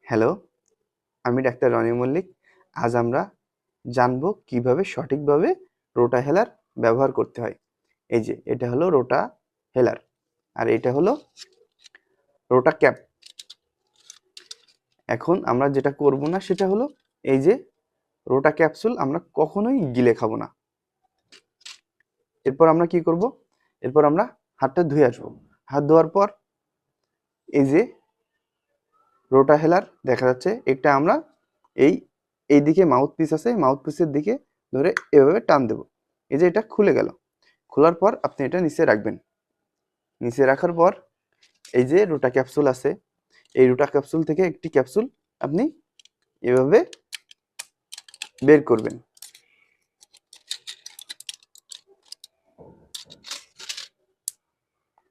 Hello, আমি doctor Roni Mallick. আজ আমরা জানব কিভাবে সঠিকভাবে রোটা হেলার ব্যবহার করতে হয়। এই যে এটা হলো রোটা হেলার আর এটা হলো রোটা ক্যাপ। এখন আমরা যেটা করব না সেটা হলো এই যে রোটা ক্যাপসুল আমরা কখনোই গিলে খাবো না। এরপর আমরা কি করব? এরপর আমরা হাতটা ধুয়ে আসবো। হাত ধোয়ার পর এই যে রোটা হেলার দেখা যাচ্ছে, এটা আমরা এই দিকে মাউথ পিস আছে, মাউথ পিসের দিকে ধরে এভাবে টান দেব। এই যে এটা খুলে গেল। খোলার পর আপনি এটা নিচে রাখবেন। নিচে রাখার পর এই যে রোটা ক্যাপসুল আছে, এই রোটা ক্যাপসুল থেকে একটি ক্যাপসুল আপনি এভাবে বের করবেন।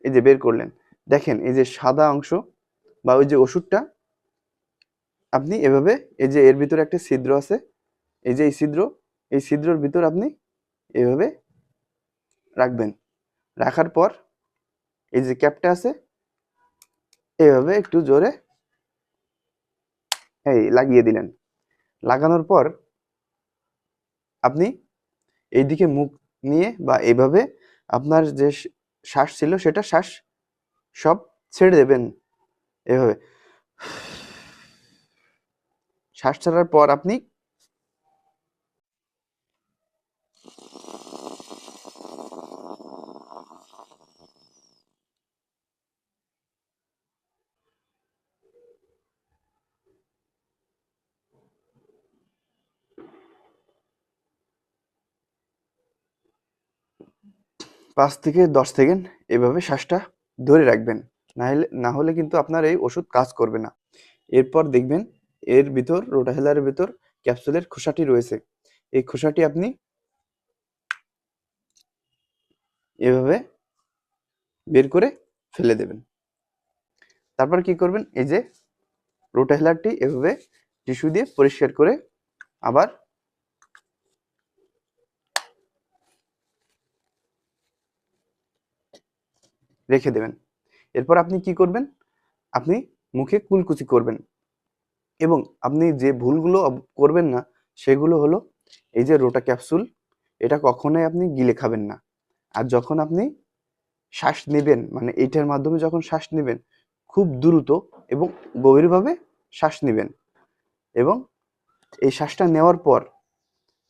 এই যে বের করলেন, দেখেন এই যে সাদা অংশ বা ওই যে ওষুধটা আপনি এভাবে, এই যে এর ভিতরে একটা ছিদ্র আছে, এই যে এই ছিদ্রর ভিতর আপনি এভাবে রাখবেন। রাখার পর এই যে ক্যাপটা আছে এভাবে একটু জোরে লাগিয়ে দিলেন। লাগানোর পর আপনি এইদিকে মুখ নিয়ে বা এইভাবে আপনার যে শ্বাস ছিল সেটা শ্বাস সব ছেড়ে দেবেন। এভাবে শ্বাস ছাড়ার পর আপনি পাঁচ থেকে 10 সেকেন্ড এভাবে শ্বাসটা ধরে রাখবেন। না হলে কিন্তু আপনার এই ওষুধ কাজ করবে না। এরপর দেখবেন এর ভিতর, রোটা হেলারের ভিতর ক্যাপসুলের খোসাটি রয়েছে। এই খোসাটি আপনি এভাবে বের করে ফেলে দেবেন। তারপর কি করবেন? এই যে রোটা হেলারটি এভাবে টিস্যু দিয়ে পরিষ্কার করে আবার রেখে দেবেন। এরপর আপনি কি করবেন? আপনি মুখে কুলকুচি করবেন এবং আপনি যে ভুলগুলো করবেন না সেগুলো হলো এই যে রোটা ক্যাপসুল, এটা কখনোই আপনি গিলে খাবেন না। আর যখন আপনি শ্বাস নেবেন, মানে এইটার মাধ্যমে যখন শ্বাস নেবেন, খুব দ্রুত এবং গভীরভাবে শ্বাস নেবেন এবং এই শ্বাসটা নেওয়ার পর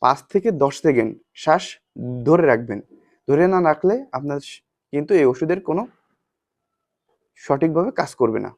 5 থেকে 10 সেকেন্ড শ্বাস ধরে রাখবেন। ধরে না রাখলে আপনার কিন্তু এই ওষুধের কোনো সঠিকভাবে কাজ করবে না।